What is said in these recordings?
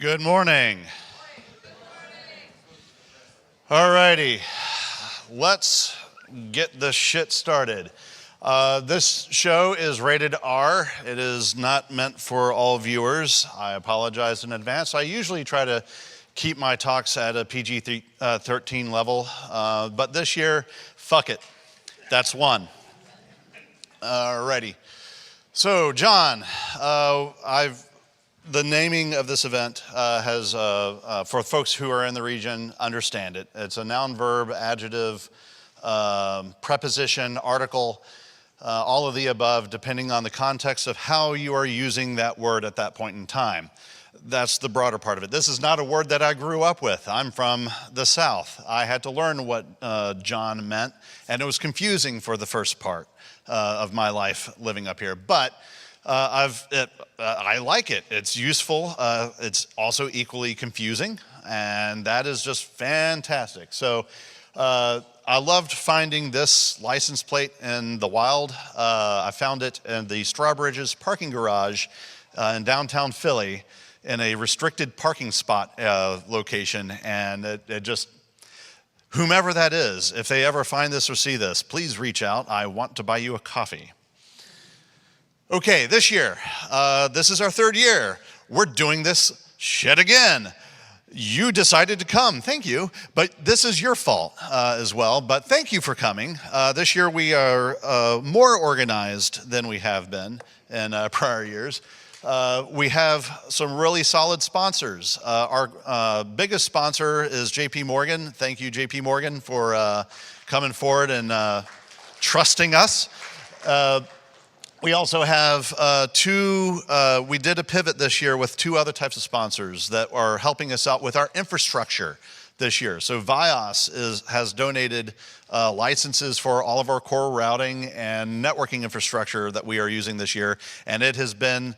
Good morning. All righty, let's get this shit started. This show is rated R. It is not meant for all viewers. I apologize in advance. I usually try to keep my talks at a PG-13 level, but this year, fuck it. That's one. Alrighty. So, John, the naming of this event has, for folks who are in the region, understand it. It's a noun, verb, adjective, preposition, article, all of the above, depending on the context of how you are using that word at that point in time. That's the broader part of it. This is not a word that I grew up with. I'm from the South. I had to learn what Jawn meant, and it was confusing for the first part of my life living up here. But I like it. It's useful. It's also equally confusing, and that is just fantastic. So I loved finding this license plate in the wild. I found it in the Strawbridge's parking garage in downtown Philly in a restricted parking spot location, and it just, whomever that is, if they ever find this or see this, please reach out. I want to buy you a coffee. Okay, this year, this is our third year. We're doing this shit again. You decided to come, thank you, but this is your fault as well, but thank you for coming. This year we are more organized than we have been in prior years. We have some really solid sponsors. Our biggest sponsor is JP Morgan. Thank you, JP Morgan, for coming forward and trusting us. We also have we did a pivot this year with two other types of sponsors that are helping us out with our infrastructure this year. So Vios has donated licenses for all of our core routing and networking infrastructure that we are using this year, and it has been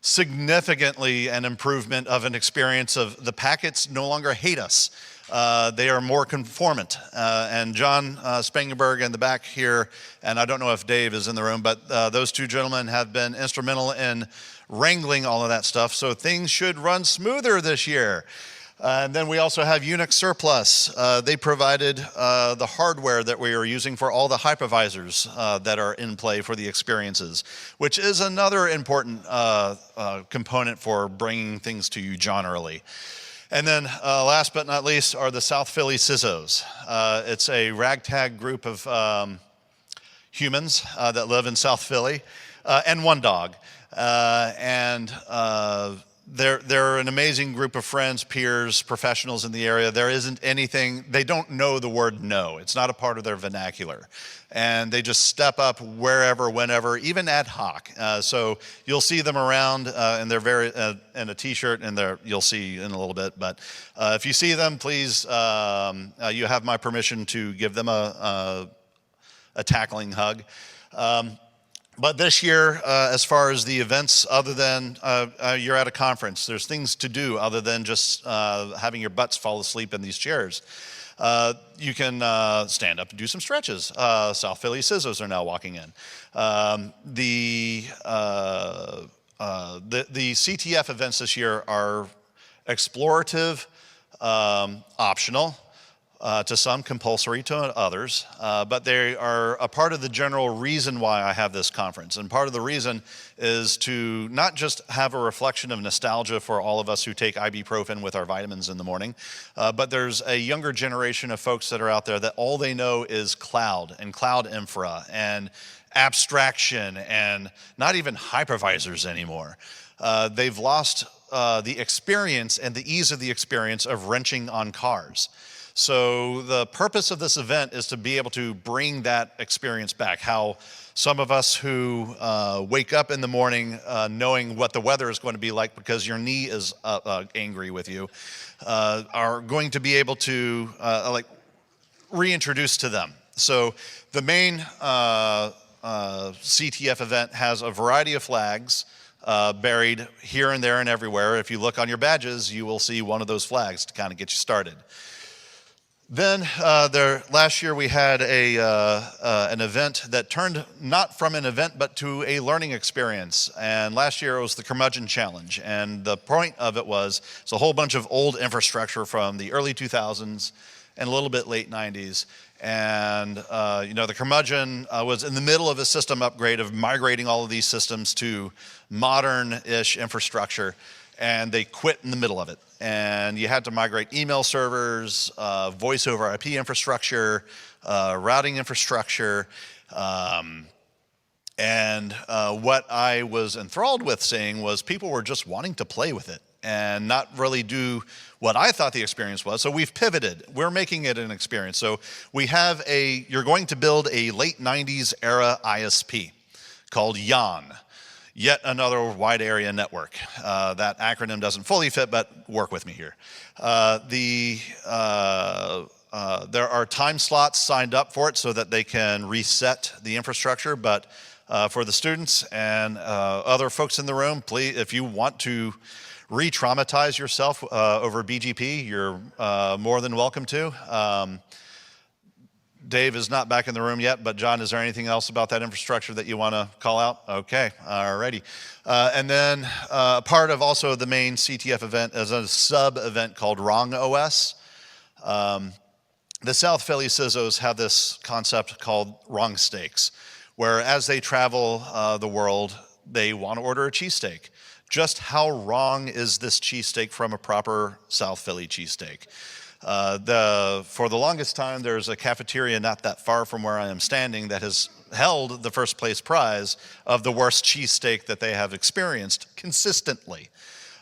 significantly an improvement of an experience of the packets no longer hate us. They are more conformant. And John Spangenberg in the back here, and I don't know if Dave is in the room, but those two gentlemen have been instrumental in wrangling all of that stuff, so things should run smoother this year. And then we also have Unix Surplus. They provided the hardware that we are using for all the hypervisors that are in play for the experiences, which is another important component for bringing things to you generally. And then last but not least are the South Philly CISOs. It's a ragtag group of humans that live in South Philly, and one dog. They're an amazing group of friends, peers, professionals in the area. There isn't anything, they don't know the word no. It's not a part of their vernacular. And they just step up wherever, whenever, even ad hoc. So you'll see them around in a t-shirt, and you'll see in a little bit. But if you see them, please, you have my permission to give them a tackling hug. But this year, as far as the events, other than you're at a conference, there's things to do other than just having your butts fall asleep in these chairs. You can stand up and do some stretches. South Philly CISOs are now walking in. The CTF events this year are explorative, optional, to some, compulsory to others, but they are a part of the general reason why I have this conference. And part of the reason is to not just have a reflection of nostalgia for all of us who take ibuprofen with our vitamins in the morning, but there's a younger generation of folks that are out there that all they know is cloud and cloud infra and abstraction and not even hypervisors anymore. They've lost the experience and the ease of the experience of wrenching on cars. So the purpose of this event is to be able to bring that experience back. How some of us who wake up in the morning knowing what the weather is going to be like because your knee is angry with you, are going to be able to reintroduce to them. So the main CTF event has a variety of flags buried here and there and everywhere. If you look on your badges, you will see one of those flags to kind of get you started. Then last year we had an event that turned not from an event but to a learning experience. And last year it was the Curmudgeon Challenge. And the point of it was it's a whole bunch of old infrastructure from the early 2000s and a little bit late 90s. And the Curmudgeon was in the middle of a system upgrade of migrating all of these systems to modern-ish infrastructure. And they quit in the middle of it. And you had to migrate email servers, voice over IP infrastructure, routing infrastructure. And what I was enthralled with seeing was people were just wanting to play with it and not really do what I thought the experience was. So we've pivoted. We're making it an experience. So you're going to build a late 90s era ISP called Jawn. Yet another wide area network. That acronym doesn't fully fit, but work with me here. There are time slots signed up for it so that they can reset the infrastructure, but for the students and other folks in the room, please, if you want to re-traumatize yourself over BGP, you're more than welcome to. Dave is not back in the room yet, but John, is there anything else about that infrastructure that you want to call out? Okay, alrighty. And then part of also the main CTF event is a sub-event called Wrong OS. The South Philly CISOs have this concept called wrong steaks, where as they travel the world, they want to order a cheesesteak. Just how wrong is this cheesesteak from a proper South Philly cheesesteak? For the longest time, there's a cafeteria not that far from where I am standing that has held the first place prize of the worst cheesesteak that they have experienced consistently.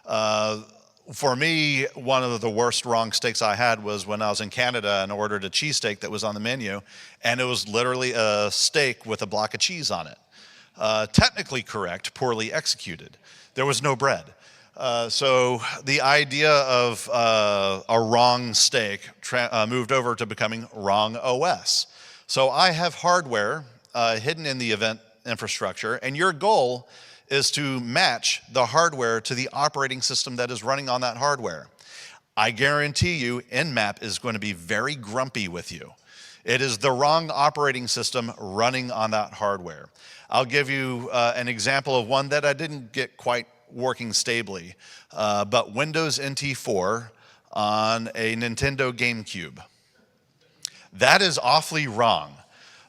For me, one of the worst wrong steaks I had was when I was in Canada and ordered a cheesesteak that was on the menu, and it was literally a steak with a block of cheese on it. Technically correct, poorly executed. There was no bread. So the idea of a wrong steak moved over to becoming wrong OS. So I have hardware hidden in the event infrastructure, and your goal is to match the hardware to the operating system that is running on that hardware. I guarantee you Nmap is going to be very grumpy with you. It is the wrong operating system running on that hardware. I'll give you an example of one that I didn't get quite working stably, but Windows NT4 on a Nintendo GameCube. That is awfully wrong.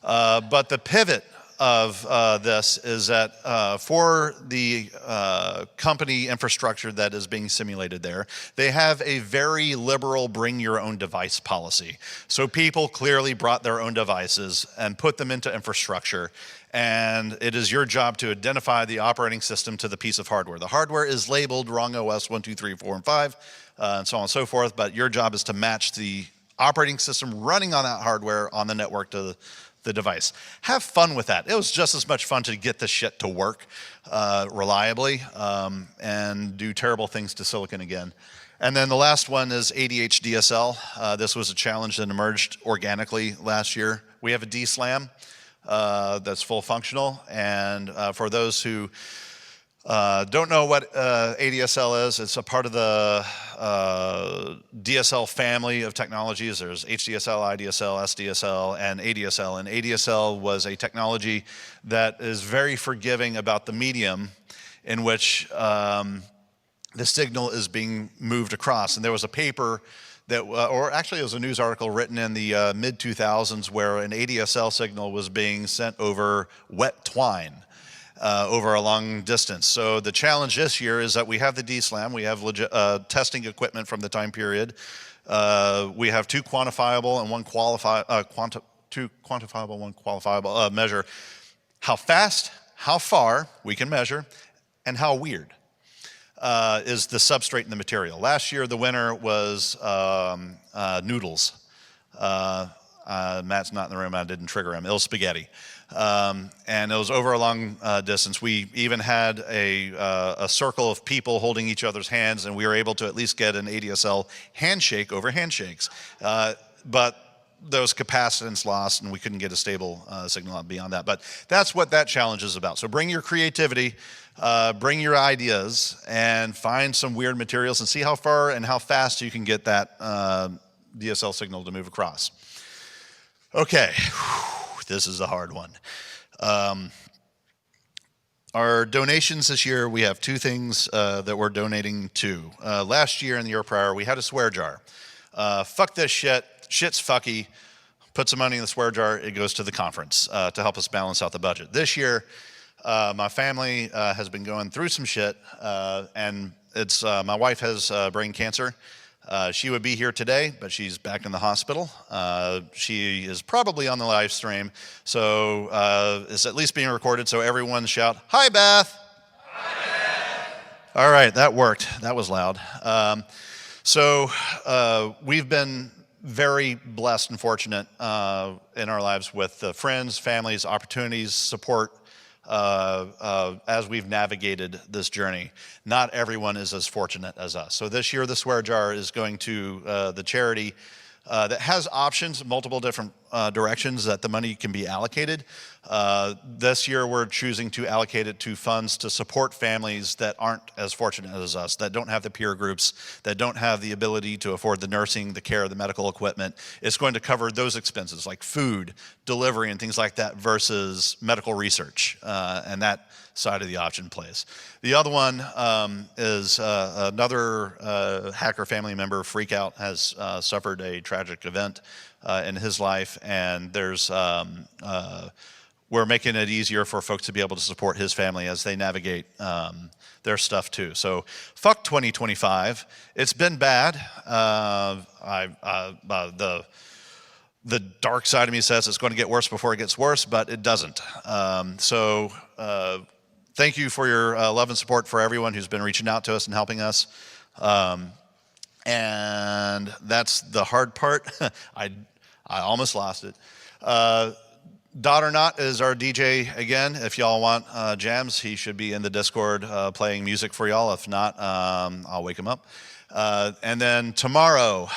But the pivot of this is that for the company infrastructure that is being simulated there, they have a very liberal bring your own device policy. So people clearly brought their own devices and put them into infrastructure, and it is your job to identify the operating system to the piece of hardware. The hardware is labeled wrong OS 1, 2, 3, 4, and 5, and so on and so forth, but your job is to match the operating system running on that hardware on the network to the device. Have fun with that. It was just as much fun to get this shit to work reliably and do terrible things to silicon again. And then the last one is ADHDSL. This was a challenge that emerged organically last year. We have a DSLAM that's full functional, and for those who don't know what ADSL is, it's a part of the DSL family of technologies. There's HDSL, IDSL, SDSL, and ADSL. And ADSL was a technology that is very forgiving about the medium in which the signal is being moved across. And there was a paper that, or actually it was a news article written in the mid-2000s where an ADSL signal was being sent over wet twine. Over a long distance. So the challenge this year is that we have the DSLAM, we have testing equipment from the time period, we have two quantifiable and one qualifiable measure. How fast, how far we can measure, and how weird is the substrate in the material. Last year the winner was noodles. Matt's not in the room, I didn't trigger him. It was spaghetti. And it was over a long distance. We even had a circle of people holding each other's hands, and we were able to at least get an ADSL handshake over handshakes. But there was capacitance lost, and we couldn't get a stable signal out beyond that. But that's what that challenge is about. So bring your creativity, bring your ideas, and find some weird materials and see how far and how fast you can get that DSL signal to move across. Okay, this is a hard one. Our donations this year, we have two things that we're donating to. Last year and the year prior, we had a swear jar. Fuck this shit, shit's fucky. Put some money in the swear jar, it goes to the conference to help us balance out the budget. This year, my family has been going through some shit, and it's my wife has brain cancer. She would be here today, but she's back in the hospital. She is probably on the live stream, so it's at least being recorded, so everyone shout, "Hi, Beth!" Hi, Beth! All right, that worked. That was loud. So we've been very blessed and fortunate in our lives with friends, families, opportunities, support as we've navigated this journey. Not everyone is as fortunate as us. So this year, the swear jar is going to the charity that has options, multiple different directions that the money can be allocated. This year, we're choosing to allocate it to funds to support families that aren't as fortunate as us, that don't have the peer groups, that don't have the ability to afford the nursing, the care, the medical equipment. It's going to cover those expenses like food, delivery, and things like that versus medical research, and that side of the option plays. The other one is another hacker family member, Freak Out, has suffered a tragic event in his life, and there's we're making it easier for folks to be able to support his family as they navigate their stuff too. So fuck 2025. It's been bad. The dark side of me says it's going to get worse before it gets worse, but it doesn't. Thank you for your love and support for everyone who's been reaching out to us and helping us. And that's the hard part. I almost lost it. Dot or Not is our DJ again. If y'all want jams, he should be in the Discord playing music for y'all. If not, I'll wake him up. And then tomorrow,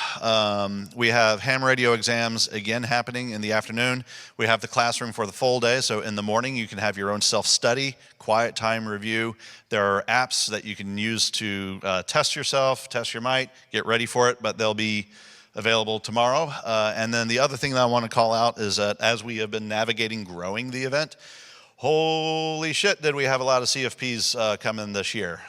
we have ham radio exams again happening in the afternoon. We have the classroom for the full day. So in the morning, you can have your own self-study, quiet time review. There are apps that you can use to test yourself, test your might, get ready for it, but they'll be available tomorrow. And then the other thing that I want to call out is that as we have been navigating growing the event, holy shit, did we have a lot of CFPs come in this year.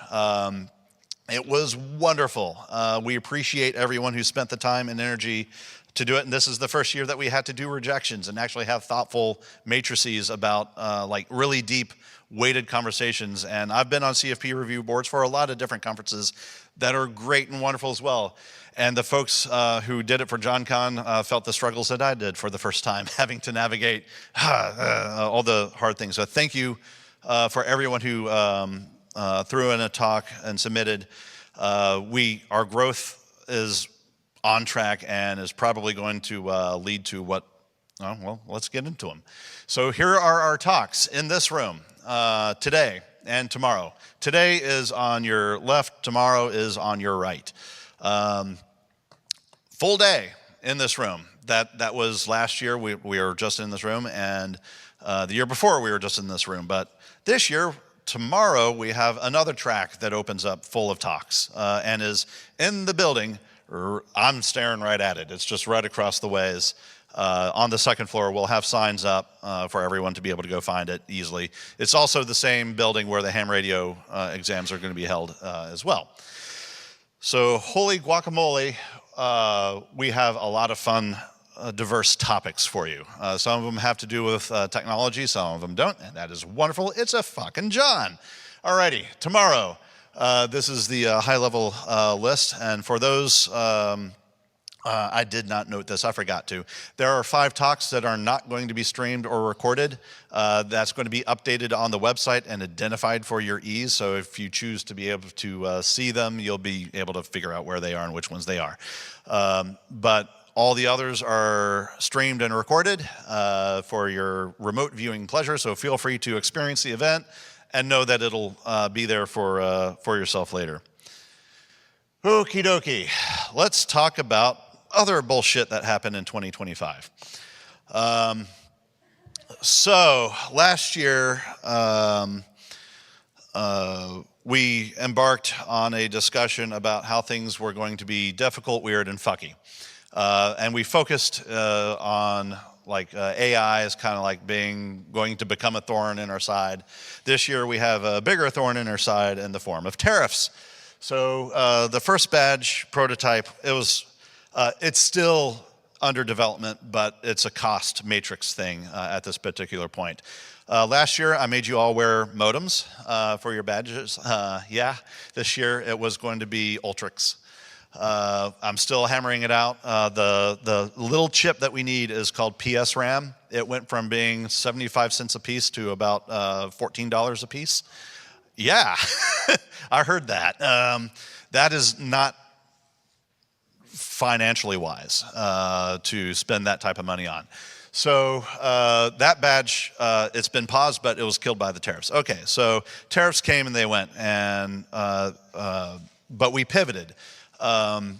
It was wonderful. We appreciate everyone who spent the time and energy to do it. And this is the first year that we had to do rejections and actually have thoughtful matrices about like really deep weighted conversations. And I've been on CFP review boards for a lot of different conferences that are great and wonderful as well. And the folks who did it for Jawncon felt the struggles that I did for the first time, having to navigate all the hard things. So thank you for everyone who threw in a talk and submitted. Our growth is on track and is probably going to lead to what, well, let's get into them. So here are our talks in this room today and tomorrow. Today is on your left, tomorrow is on your right. Full day in this room. That was last year, we were just in this room, and the year before we were just in this room. But this year, tomorrow, we have another track that opens up full of talks and is in the building. I'm staring right at it. It's just right across the ways. On the second floor, we'll have signs up for everyone to be able to go find it easily. It's also the same building where the ham radio exams are going to be held as well. So holy guacamole, we have a lot of fun, diverse topics for you. Some of them have to do with technology, some of them don't, and that is wonderful. It's a fucking Jawn. Alrighty, tomorrow, this is the high-level list, and for those, I did not note this, I forgot to. There are 5 talks that are not going to be streamed or recorded. That's going to be updated on the website and identified for your ease. So if you choose to be able to see them, you'll be able to figure out where they are and which ones they are. But all the others are streamed and recorded for your remote viewing pleasure. So feel free to experience the event and know that it'll be there for yourself later. Okie dokie, let's talk about other bullshit that happened in 2025. So last year, we embarked on a discussion about how things were going to be difficult, weird, and fucky. And we focused on like AI is kind of like going to become a thorn in our side. This year we have a bigger thorn in our side in the form of tariffs. So the first badge prototype, it's still under development, but it's a cost matrix thing at this particular point. Last year, I made you all wear modems for your badges. This year it was going to be Ultrix. I'm still hammering it out. The little chip that we need is called PSRAM. It went from being 75 cents a piece to about $14 a piece. Yeah, I heard that. That is not financially wise to spend that type of money on. So that badge, it's been paused, but it was killed by the tariffs. Okay, so tariffs came and they went, and but we pivoted. I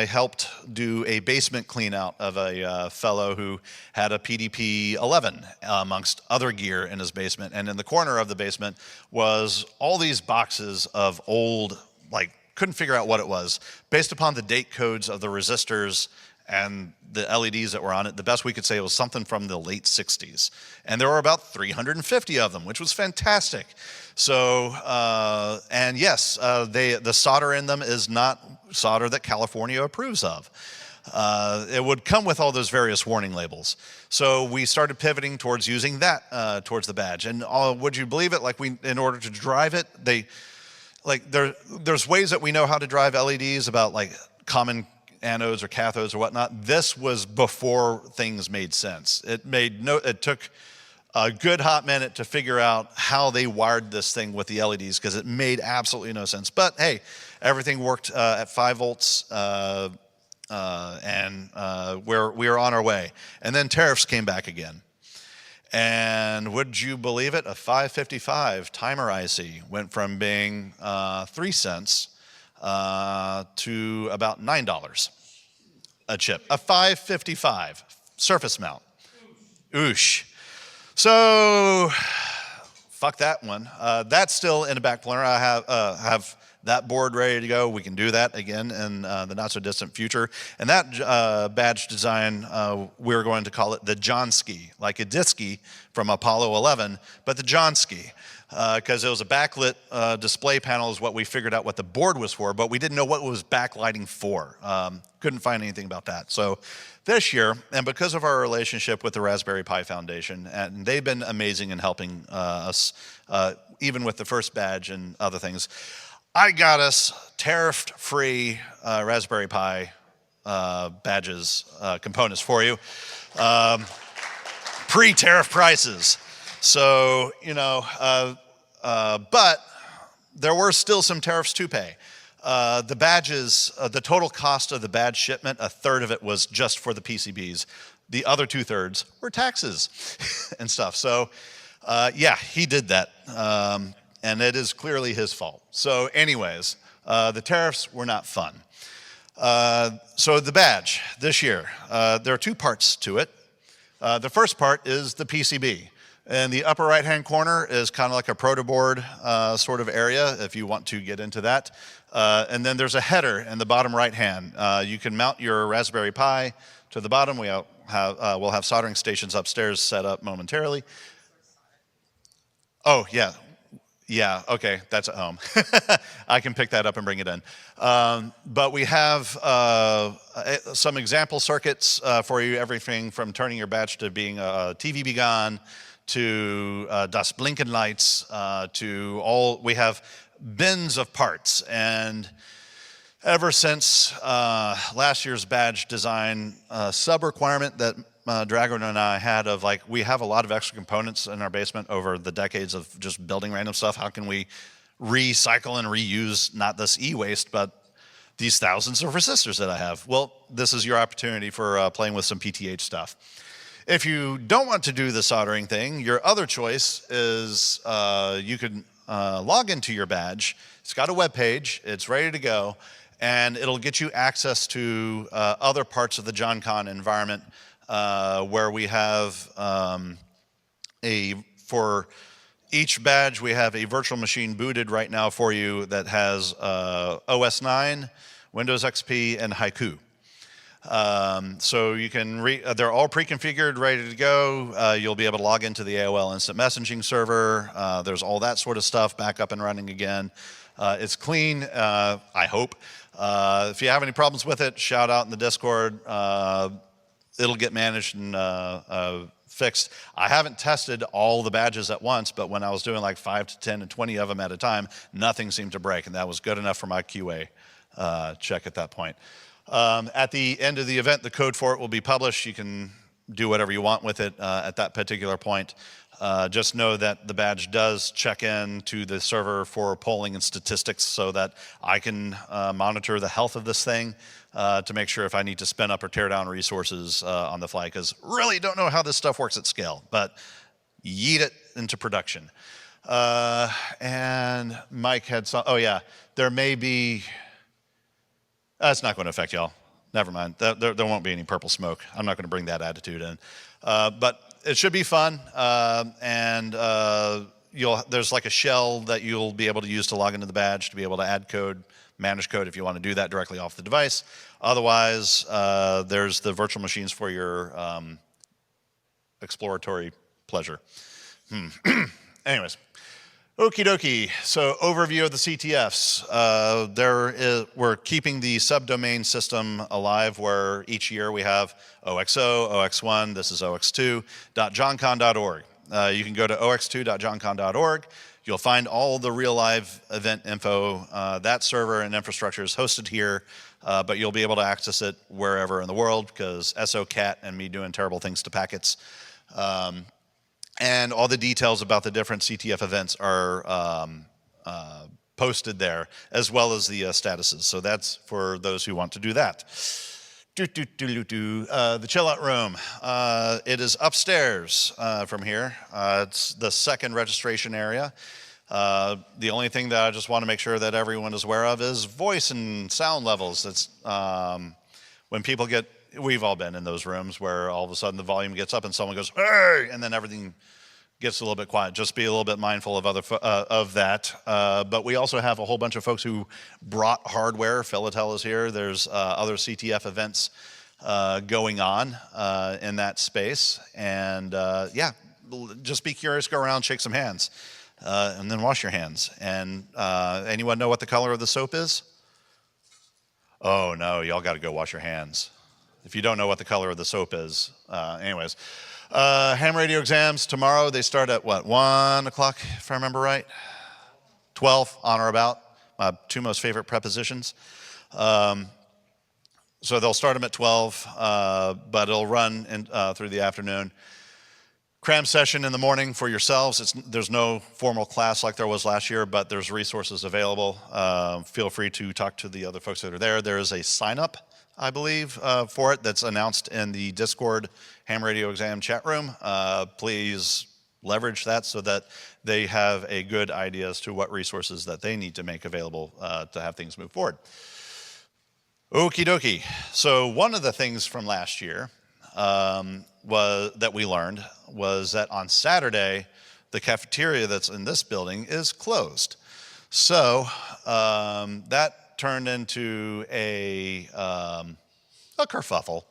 helped do a basement clean out of a fellow who had a PDP 11 amongst other gear in his basement. And in the corner of the basement was all these boxes of old, couldn't figure out what it was. Based upon the date codes of the resistors and the LEDs that were on it, the best we could say was something from the late 60s. And there were about 350 of them, which was fantastic. So, and yes, the solder in them is not solder that California approves of. It would come with all those various warning labels. So we started pivoting towards using that towards the badge. And would you believe it? In order to drive it, there's ways that we know how to drive LEDs about common anodes or cathodes or whatnot. This was before things made sense. It took a good hot minute to figure out how they wired this thing with the LEDs because it made absolutely no sense. But hey, everything worked at 5 volts and we are on our way. And then tariffs came back again. And would you believe it? A 555 timer IC went from being 3 cents to about $9 a chip. A 555 surface mount. Oosh. So, fuck that one. That's still in the back burner. I have that board ready to go. We can do that again in the not so distant future. And that badge design, we're going to call it the Jawncon, like a Disky from Apollo 11, but the Jawncon. Because it was a backlit display panel is what we figured out what the board was for, but we didn't know what it was backlighting for. Couldn't find anything about that. So this year, and because of our relationship with the Raspberry Pi Foundation, and they've been amazing in helping us, even with the first badge and other things, I got us tariff-free Raspberry Pi badges, components for you. Pre-tariff prices. So, but there were still some tariffs to pay. The badges, the total cost of the badge shipment, a third of it was just for the PCBs. The other 2/3 were taxes and stuff. So, yeah, he did that. And it is clearly his fault. So anyways, the tariffs were not fun. So the badge this year, there are 2 parts to it. The first part is the PCB. And the upper right-hand corner is kind of like a proto board sort of area, if you want to get into that. And then there's a header in the bottom right-hand. You can mount your Raspberry Pi to the bottom. We'll have soldering stations upstairs set up momentarily. Oh, yeah. Yeah, okay, that's at home. I can pick that up and bring it in. But we have some example circuits for you, everything from turning your badge to being a TV Begon, to Das Blinken lights, we have bins of parts. And ever since last year's badge design, sub-requirement that Dragon and I had of we have a lot of extra components in our basement over the decades of just building random stuff. How can we recycle and reuse not this e-waste, but these thousands of resistors that I have? Well, this is your opportunity for playing with some PTH stuff. If you don't want to do the soldering thing, your other choice is you can log into your badge. It's got a web page. It's ready to go. And it'll get you access to other parts of the Jawncon environment where we have for each badge, we have a virtual machine booted right now for you that has OS 9, Windows XP, and Haiku. So you can, they're all pre-configured, ready to go. You'll be able to log into the AOL Instant Messaging server. There's all that sort of stuff back up and running again. It's clean, I hope. If you have any problems with it, shout out in the Discord. It'll get managed and fixed. I haven't tested all the badges at once, but when I was doing like 5 to 10 and 20 of them at a time, nothing seemed to break, and that was good enough for my QA check at that point. At the end of the event, the code for it will be published. You can do whatever you want with it at that particular point. Just know that the badge does check in to the server for polling and statistics so that I can monitor the health of this thing to make sure if I need to spin up or tear down resources on the fly, because really don't know how this stuff works at scale, but yeet it into production. And Mike had some, oh yeah, there may be, that's not going to affect y'all. Never mind. There won't be any purple smoke. I'm not going to bring that attitude in. But it should be fun. And there's like a shell that you'll be able to use to log into the badge to be able to add code, manage code if you want to do that directly off the device. Otherwise, there's the virtual machines for your exploratory pleasure. Anyways. Okie dokie, so overview of the CTFs. We're keeping the subdomain system alive where each year we have OXO, OX1, this is OX2.jawncon.org. You can go to ox2.jawncon.org. You'll find all the real live event info. That server and infrastructure is hosted here, but you'll be able to access it wherever in the world because SOCAT and me doing terrible things to packets. And all the details about the different CTF events are posted there, as well as the statuses. So that's for those who want to do that. The chill out room. It is upstairs from here. It's the second registration area. The only thing that I just want to make sure that everyone is aware of is voice and sound levels. It's when people get, we've all been in those rooms where all of a sudden the volume gets up and someone goes, hey, and then everything gets a little bit quiet. Just be a little bit mindful of that. But we also have a whole bunch of folks who brought hardware. Philatel is here. There's other CTF events going on in that space. And yeah, just be curious, go around, shake some hands, and then wash your hands. And anyone know what the color of the soap is? Oh no, y'all got to go wash your hands. If you don't know what the color of the soap is. Anyways, ham radio exams tomorrow. They start at what, 1 o'clock, if I remember right? 12, on or about, my two most favorite prepositions. So they'll start them at 12, but it'll run through the afternoon. Cram session in the morning for yourselves. There's no formal class like there was last year, but there's resources available. Feel free to talk to the other folks that are there. There is a sign up, I believe, for it that's announced in the Discord ham radio exam chat room. Please leverage that so that they have a good idea as to what resources that they need to make available to have things move forward. Okie dokie. So one of the things from last year that we learned was that on Saturday, the cafeteria that's in this building is closed. So that turned into a kerfuffle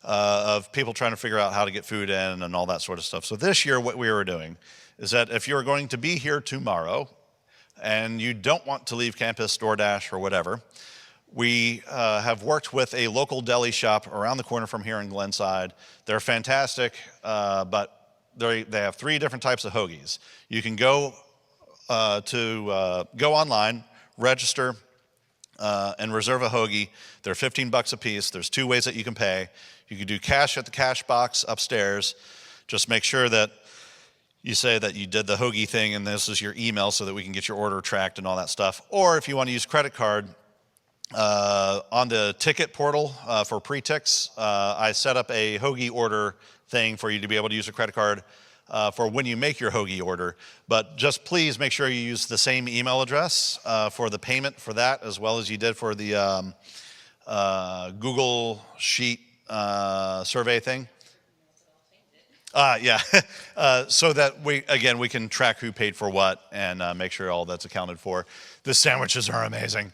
of people trying to figure out how to get food in and all that sort of stuff. So this year, what we were doing is that if you're going to be here tomorrow and you don't want to leave campus, DoorDash or whatever, we have worked with a local deli shop around the corner from here in Glenside. They're fantastic, but they have 3 different types of hoagies. You can go go online, register, and reserve a hoagie. They're $15 a piece. There's 2 ways that you can pay. You can do cash at the cash box upstairs. Just make sure that you say that you did the hoagie thing and this is your email so that we can get your order tracked and all that stuff. Or if you want to use credit card, on the ticket portal for pre-ticks, I set up a hoagie order thing for you to be able to use a credit card for when you make your hoagie order. But just please make sure you use the same email address for the payment for that, as well as you did for the Google Sheet survey thing. Yeah, so that we can track who paid for what and make sure all that's accounted for. The sandwiches are amazing.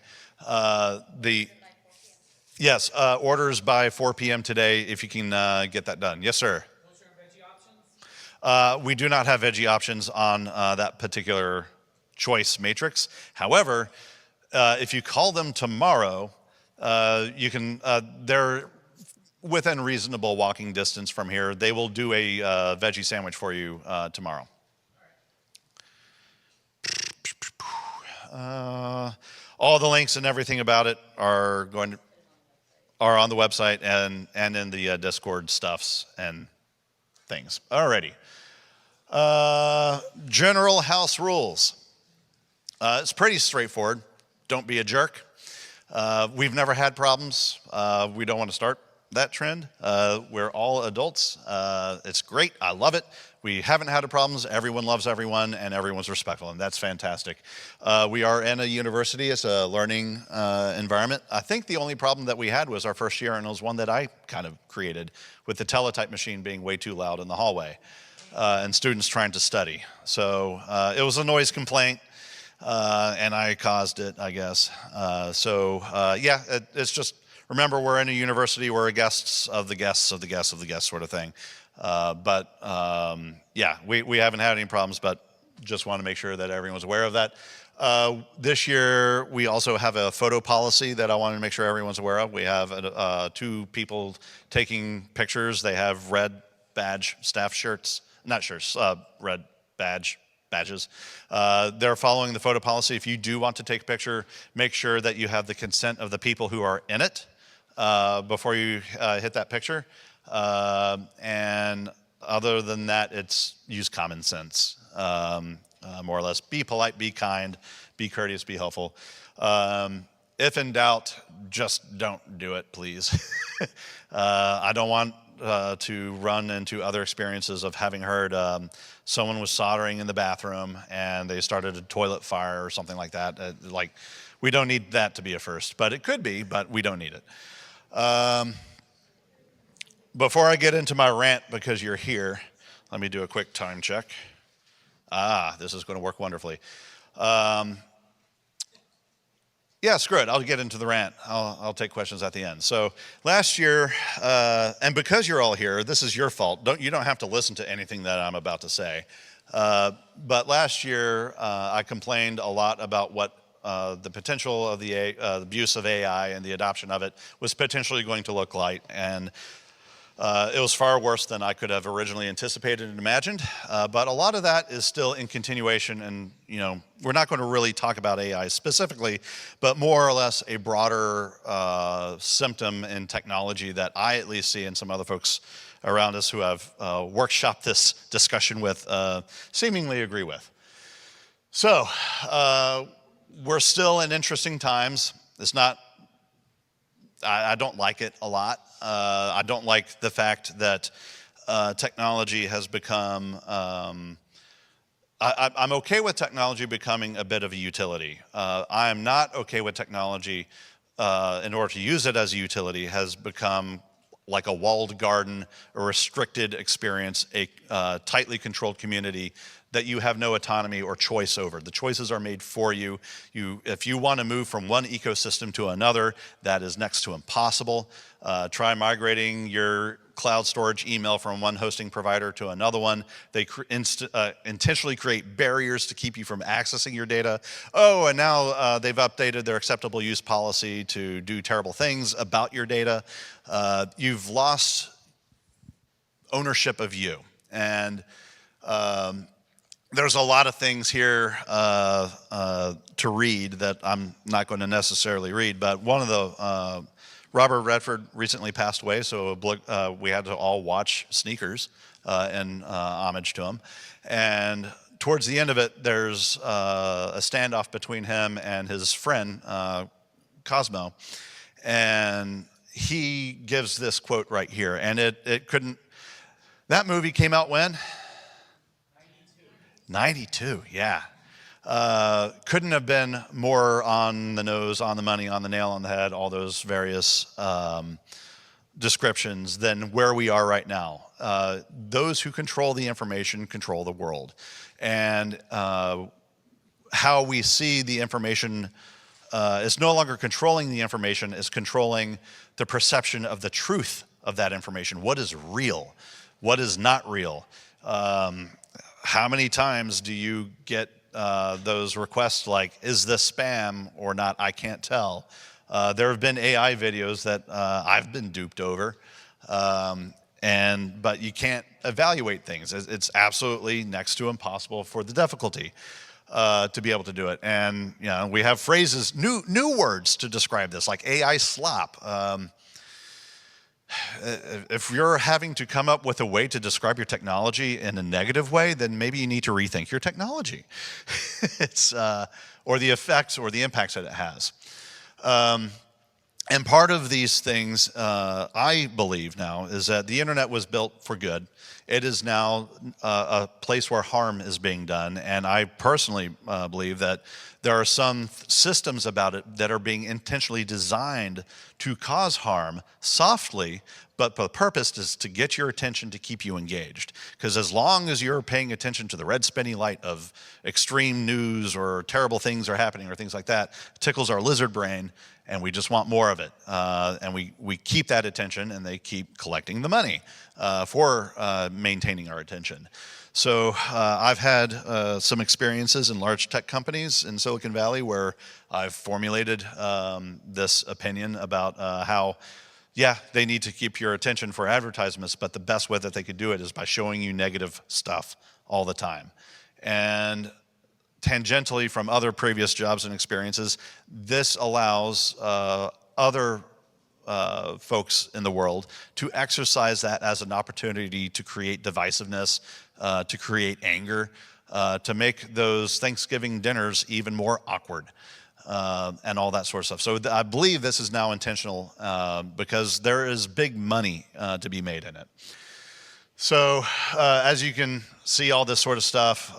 Yes, orders by 4 p.m. today if you can get that done. Yes, sir. What's your veggie options? We do not have veggie options on that particular choice matrix. However, if you call them tomorrow, you can, they're within reasonable walking distance from here. They will do a veggie sandwich for you tomorrow. All the links and everything about it are on the website and in the Discord stuffs and things. Alrighty. General house rules. It's pretty straightforward. Don't be a jerk. We've never had problems. We don't want to start that trend. We're all adults. It's great. I love it. We haven't had problems. Everyone loves everyone, and everyone's respectful, and that's fantastic. We are in a university. It's a learning environment. I think the only problem that we had was our first year, and it was one that I kind of created, with the teletype machine being way too loud in the hallway, and students trying to study. So it was a noise complaint. And I caused it, I guess. Yeah, it's just, remember, we're in a university, we're guests of the guests of the guests of the guests sort of thing. Yeah, we haven't had any problems, but just want to make sure that everyone's aware of that. This year, we also have a photo policy that I wanted to make sure everyone's aware of. We have 2 people taking pictures. They have red badge staff shirts, not shirts, red badges. They're following the photo policy. If you do want to take a picture, make sure that you have the consent of the people who are in it before you hit that picture. And other than that, it's use common sense, more or less. Be polite, be kind, be courteous, be helpful. If in doubt, just don't do it, please. I don't want to run into other experiences of having heard someone was soldering in the bathroom and they started a toilet fire or something like that. We don't need that to be a first, but it could be, but we don't need it. Before I get into my rant, because you're here, let me do a quick time check. This is going to work wonderfully. Yeah, screw it. I'll get into the rant. I'll take questions at the end. So last year, and because you're all here, this is your fault. You don't have to listen to anything that I'm about to say. But last year, I complained a lot about what the potential of the abuse of AI and the adoption of it was potentially going to look like. And it was far worse than I could have originally anticipated and imagined, but a lot of that is still in continuation, and we're not going to really talk about AI specifically, but more or less a broader symptom in technology that I at least see, and some other folks around us who have workshopped this discussion with seemingly agree with. So we're still in interesting times. It's not, I don't like it a lot. I don't like the fact that technology has become, I'm okay with technology becoming a bit of a utility. I am not okay with technology, in order to use it as a utility, has become like a walled garden, a restricted experience, a tightly controlled community that you have no autonomy or choice over. The choices are made for you. If you want to move from one ecosystem to another, that is next to impossible. Try migrating your cloud storage email from one hosting provider to another one. They intentionally create barriers to keep you from accessing your data. Oh, and now they've updated their acceptable use policy to do terrible things about your data. You've lost ownership of you. And there's a lot of things here to read that I'm not going to necessarily read, but one of the, Robert Redford recently passed away, so we had to all watch Sneakers in homage to him. And towards the end of it, there's a standoff between him and his friend, Cosmo. And he gives this quote right here, and it couldn't, that movie came out when? 92, yeah. Couldn't have been more on the nose, on the money, on the nail on the head, all those various descriptions than where we are right now. Those who control the information control the world. And how we see the information It's no longer controlling the information, it's controlling the perception of the truth of that information. What is real? What is not real? How many times do you get those requests like, is this spam or not? I can't tell. There have been AI videos that I've been duped over, but you can't evaluate things. It's absolutely next to impossible for the difficulty to be able to do it. And we have phrases, new words to describe this, like AI slop. If you're having to come up with a way to describe your technology in a negative way, then maybe you need to rethink your technology. Or the effects or the impacts that it has. And part of these things, I believe now, is that the internet was built for good. It is now a place where harm is being done. And I personally believe that there are some systems about it that are being intentionally designed to cause harm softly, but the purpose is to get your attention, to keep you engaged. Because as long as you're paying attention to the red spinny light of extreme news or terrible things are happening or things like that, it tickles our lizard brain, and we just want more of it. And we keep that attention, and they keep collecting the money for maintaining our attention. So I've had some experiences in large tech companies in Silicon Valley where I've formulated this opinion about how, yeah, they need to keep your attention for advertisements, but the best way that they could do it is by showing you negative stuff all the time. And tangentially from other previous jobs and experiences, this allows other folks in the world to exercise that as an opportunity to create divisiveness, to create anger, to make those Thanksgiving dinners even more awkward, and all that sort of stuff. So I believe this is now intentional because there is big money to be made in it. So as you can see, all this sort of stuff,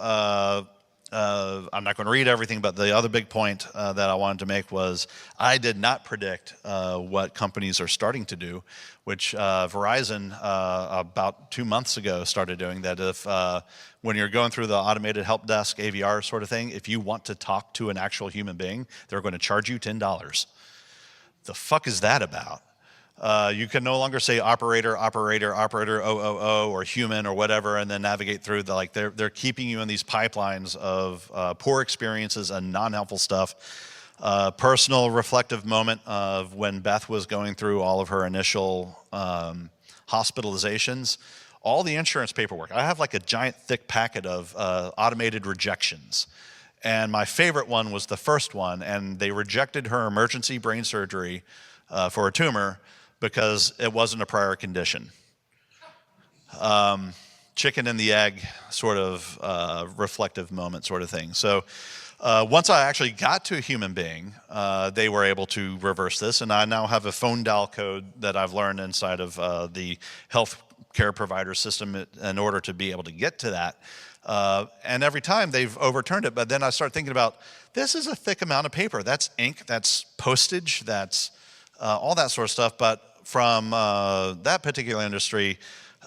I'm not going to read everything, but the other big point that I wanted to make was I did not predict what companies are starting to do, which Verizon about 2 months ago started doing, that if when you're going through the automated help desk AVR sort of thing, if you want to talk to an actual human being, they're going to charge you $10. The fuck is that about? You can no longer say operator, 000, or human or whatever, and then navigate through they're keeping you in these pipelines of poor experiences and non-helpful stuff. Personal reflective moment of when Beth was going through all of her initial hospitalizations, all the insurance paperwork. I have like a giant thick packet of automated rejections. And my favorite one was the first one, and they rejected her emergency brain surgery for a tumor because it wasn't a prior condition. Chicken and the egg sort of reflective moment sort of thing. So once I actually got to a human being, they were able to reverse this, and I now have a phone dial code that I've learned inside of the health care provider system in order to be able to get to that. And every time they've overturned it, but then I start thinking about, this is a thick amount of paper. That's ink, that's postage, that's all that sort of stuff. But from that particular industry,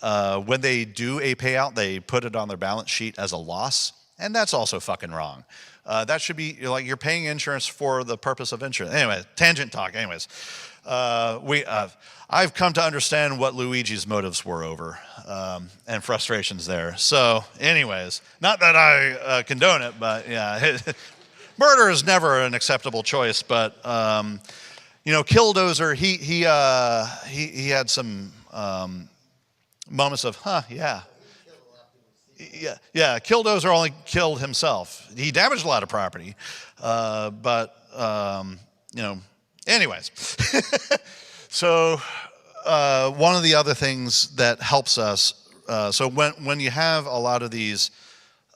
when they do a payout, they put it on their balance sheet as a loss, and that's also fucking wrong. That should be, like, you're paying insurance for the purpose of insurance. Anyway, tangent talk. Anyways, I've come to understand what Luigi's motives were over, and frustrations there. So anyways, not that I condone it, but yeah, murder is never an acceptable choice. But Killdozer, he had some moments of, yeah. Yeah, Killdozer only killed himself. He damaged a lot of property, anyways. So one of the other things that helps us, so when you have a lot of these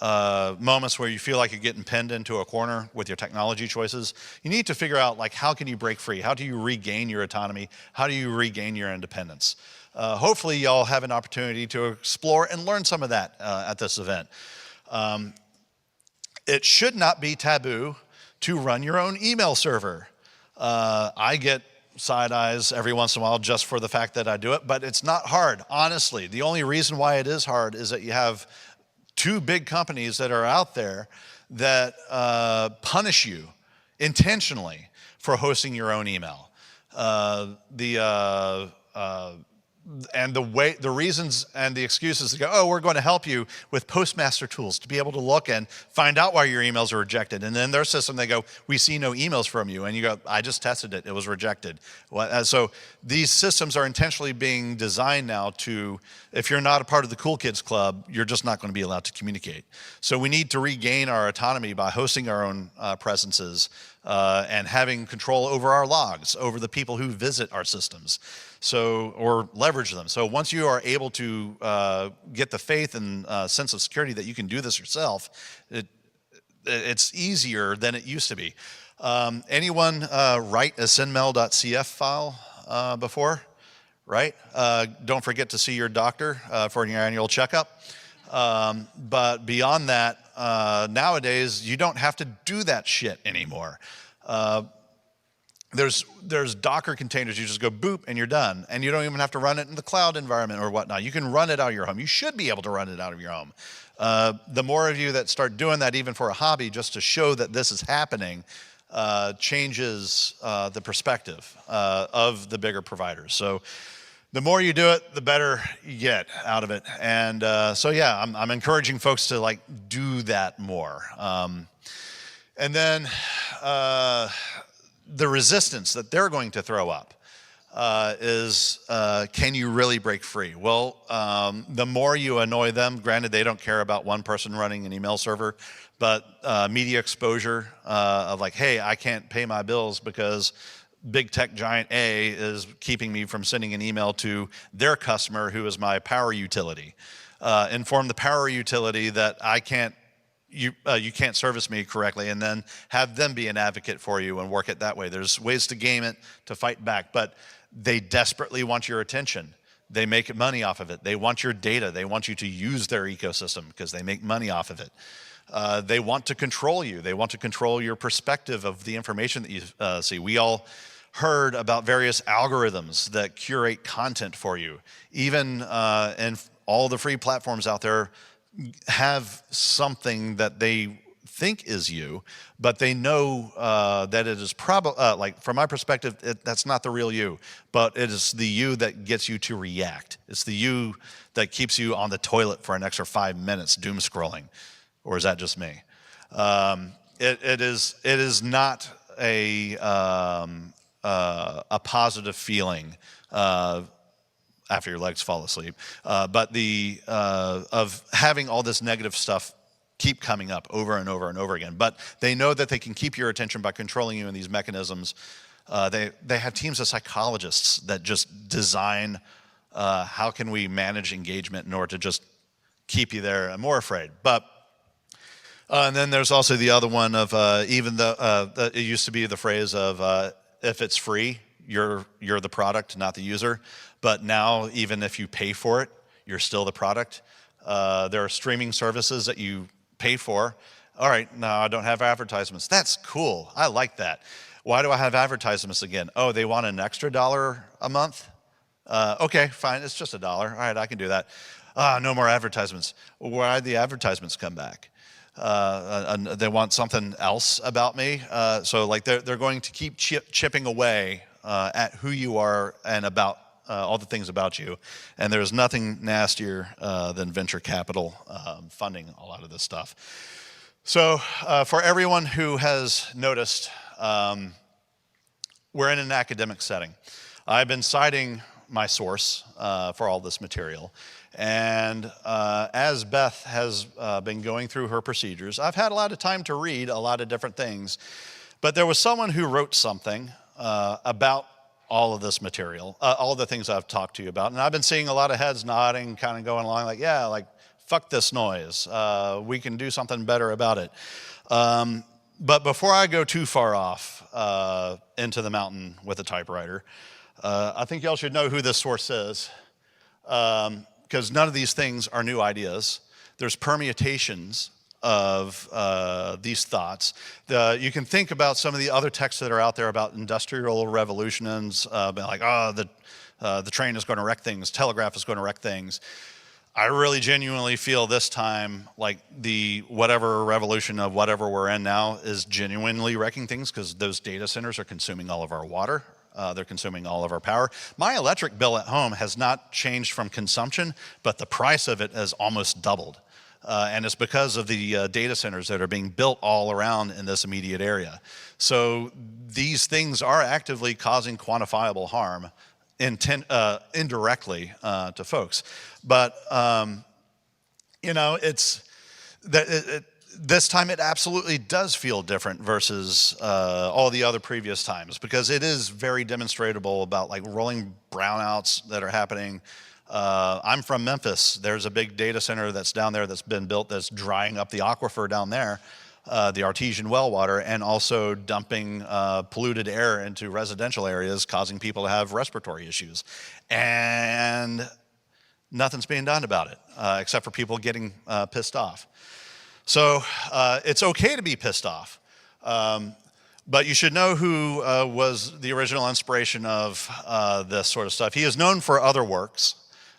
moments where you feel like you're getting pinned into a corner with your technology choices, you need to figure out, like, how can you break free? How do you regain your autonomy? How do you regain your independence? Hopefully y'all have an opportunity to explore and learn some of that at this event. It should not be taboo to run your own email server. I get side eyes every once in a while just for the fact that I do it, but it's not hard, honestly. The only reason why it is hard is that you have two big companies that are out there that punish you intentionally for hosting your own email. And the reasons and the excuses to go, oh, we're going to help you with Postmaster tools to be able to look and find out why your emails are rejected. And in their system, they go, we see no emails from you. And you go, I just tested it, it was rejected. So these systems are intentionally being designed now to, if you're not a part of the Cool Kids Club, you're just not going to be allowed to communicate. So we need to regain our autonomy by hosting our own presences and having control over our logs, over the people who visit our systems. Or leverage them. So once you are able to get the faith and sense of security that you can do this yourself, it's easier than it used to be. Anyone write a sendmail.cf file before? Right? Don't forget to see your doctor for your annual checkup. But beyond that, nowadays, you don't have to do that shit anymore. There's Docker containers. You just go boop and you're done. And you don't even have to run it in the cloud environment or whatnot. You can run it out of your home. You should be able to run it out of your home. The more of you that start doing that, even for a hobby, just to show that this is happening, changes the perspective of the bigger providers. So the more you do it, the better you get out of it. And yeah, I'm encouraging folks to do that more. And then the resistance that they're going to throw up is, can you really break free? Well, the more you annoy them, granted they don't care about one person running an email server, but media exposure of hey, I can't pay my bills because big tech giant A is keeping me from sending an email to their customer who is my power utility. Inform the power utility that you can't service me correctly, and then have them be an advocate for you and work it that way. There's ways to game it, to fight back, but they desperately want your attention. They make money off of it. They want your data. They want you to use their ecosystem because they make money off of it. They want to control you. They want to control your perspective of the information that you see. We all heard about various algorithms that curate content for you. Even in all the free platforms out there, have something that they think is you, but they know that it is probably, from my perspective, that's not the real you, but it is the you that gets you to react. It's the you that keeps you on the toilet for an extra 5 minutes doom scrolling. Or is that just me? It is not a positive feeling after your legs fall asleep, but of having all this negative stuff keep coming up over and over and over again. But they know that they can keep your attention by controlling you in these mechanisms. They have teams of psychologists that just design how can we manage engagement in order to just keep you there and more afraid. But and then there's also the other one of it used to be the phrase of if it's free, you're the product, not the user. But now, even if you pay for it, you're still the product. There are streaming services that you pay for. All right, now I don't have advertisements. That's cool. I like that. Why do I have advertisements again? Oh, they want an extra $1 a month? Okay, fine. It's just $1. All right, I can do that. No more advertisements. Why did the advertisements come back? They want something else about me. So they're going to keep chipping away at who you are and about all the things about you. And there's nothing nastier than venture capital funding a lot of this stuff. So for everyone who has noticed, we're in an academic setting. I've been citing my source for all this material. And as Beth has been going through her procedures, I've had a lot of time to read a lot of different things. But there was someone who wrote something about all of this material, all the things I've talked to you about. And I've been seeing a lot of heads nodding, kind of going along fuck this noise. We can do something better about it. But before I go too far off into the mountain with a typewriter, I think y'all should know who this source is, because none of these things are new ideas. There's permutations of these thoughts. You can think about some of the other texts that are out there about industrial revolutions, the train is going to wreck things, telegraph is going to wreck things. I really genuinely feel this time like the whatever revolution of whatever we're in now is genuinely wrecking things because those data centers are consuming all of our water. They're consuming all of our power. My electric bill at home has not changed from consumption, but the price of it has almost doubled. And it's because of the data centers that are being built all around in this immediate area. So these things are actively causing quantifiable harm indirectly to folks. But, it's that this time it absolutely does feel different versus all the other previous times because it is very demonstrable about like rolling brownouts that are happening. I'm from Memphis. There's a big data center that's down there that's been built that's drying up the aquifer down there, the artesian well water, and also dumping polluted air into residential areas, causing people to have respiratory issues. And nothing's being done about it, except for people getting pissed off. So it's okay to be pissed off. But you should know who was the original inspiration of this sort of stuff. He is known for other works,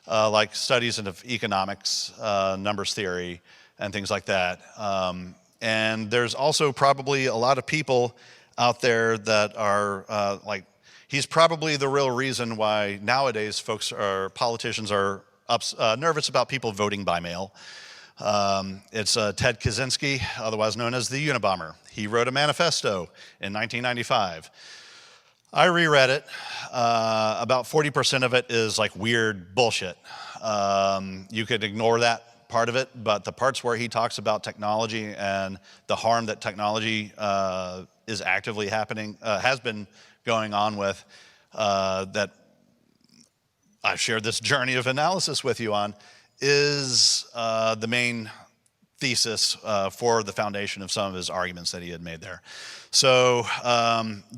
like studies into economics, numbers theory, and things like that. And there's also probably a lot of people out there that are he's probably the real reason why nowadays politicians are nervous about people voting by mail. It's Ted Kaczynski, otherwise known as the Unabomber. He wrote a manifesto in 1995. I reread it. About 40% of it is like weird bullshit. You could ignore that part of it, but the parts where he talks about technology and the harm that technology is actively happening, has been going on with, that I've shared this journey of analysis with you on, is the main thesis for the foundation of some of his arguments that he had made there. So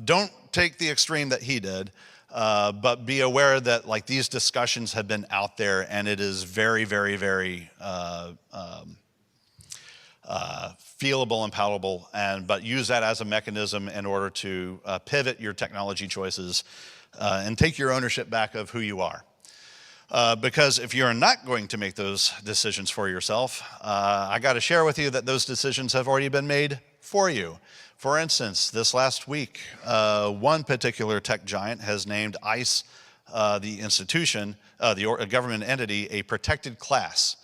don't take the extreme that he did, but be aware that like these discussions have been out there and it is very, very, very feelable and palatable, but use that as a mechanism in order to pivot your technology choices and take your ownership back of who you are. Because if you're not going to make those decisions for yourself, I got to share with you that those decisions have already been made for you. For instance, this last week, one particular tech giant has named ICE, the institution, the government entity, a protected class.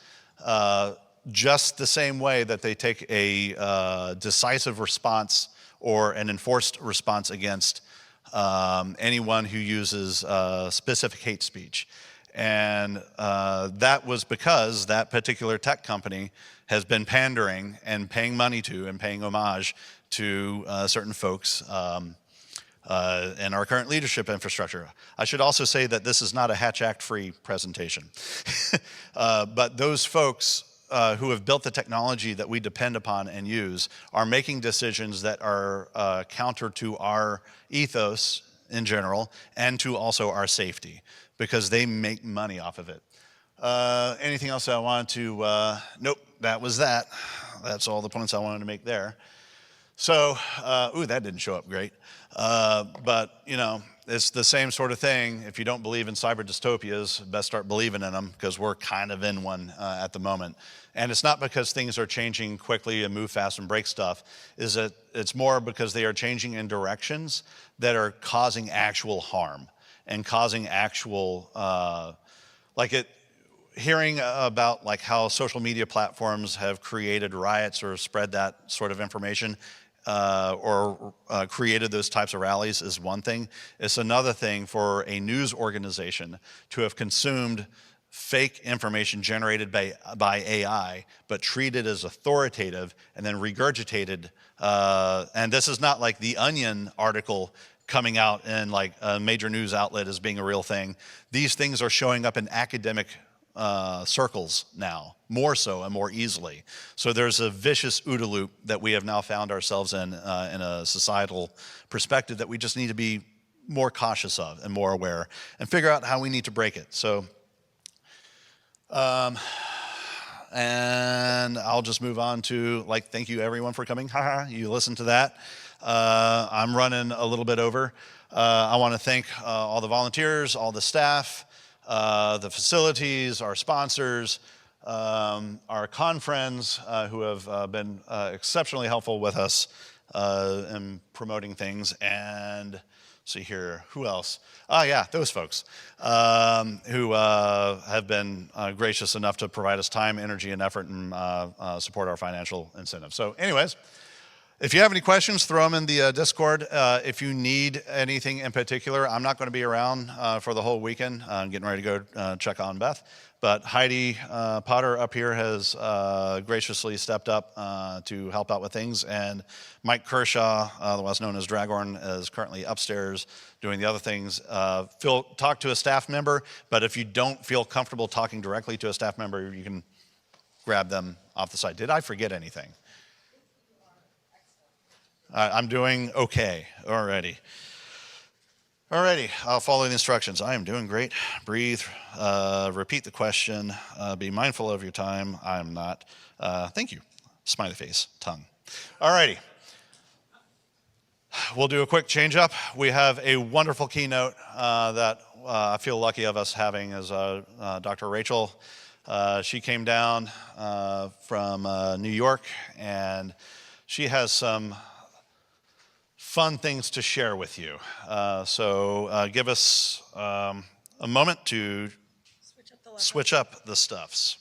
Just the same way that they take a decisive response or an enforced response against anyone who uses specific hate speech. And that was because that particular tech company has been pandering and paying money to and paying homage to certain folks in our current leadership infrastructure. I should also say that this is not a Hatch Act-free presentation. But those folks who have built the technology that we depend upon and use are making decisions that are counter to our ethos in general and to also our safety, because they make money off of it. Anything else I wanted to, nope, that was that. That's all the points I wanted to make there. So, that didn't show up great. But, it's the same sort of thing. If you don't believe in cyber dystopias, best start believing in them, because we're kind of in one at the moment. And it's not because things are changing quickly and move fast and break stuff, is that it's more because they are changing in directions that are causing actual harm and causing actual, hearing about like how social media platforms have created riots or spread that sort of information or created those types of rallies is one thing. It's another thing for a news organization to have consumed fake information generated by AI, but treated as authoritative and then regurgitated. And this is not like the Onion article coming out in like a major news outlet as being a real thing. These things are showing up in academic circles now, more so and more easily. So there's a vicious OODA loop that we have now found ourselves in a societal perspective that we just need to be more cautious of and more aware and figure out how we need to break it. So, and I'll just move on to thank you everyone for coming. You listened to that. I'm running a little bit over. I want to thank all the volunteers, all the staff, the facilities, our sponsors, our con friends who have been exceptionally helpful with us in promoting things, and see here, who else? Yeah, those folks who have been gracious enough to provide us time, energy, and effort and support our financial incentives. So anyways, if you have any questions, throw them in the Discord. If you need anything in particular, I'm not going to be around for the whole weekend. I'm getting ready to go check on Beth. But Heidi Potter up here has graciously stepped up to help out with things. And Mike Kershaw, otherwise known as Dragorn, is currently upstairs doing the other things. Talk to a staff member, but if you don't feel comfortable talking directly to a staff member, you can grab them off the side. Did I forget anything? I'm doing okay already. Alrighty, I'll follow the instructions. I am doing great. Breathe, repeat the question, be mindful of your time. I'm not. Thank you. Smiley face, tongue. Alrighty. We'll do a quick change up. We have a wonderful keynote that I feel lucky of us having as Dr. Rachel. She came down from New York, and she has some fun things to share with you. So give us a moment to switch up the stuffs.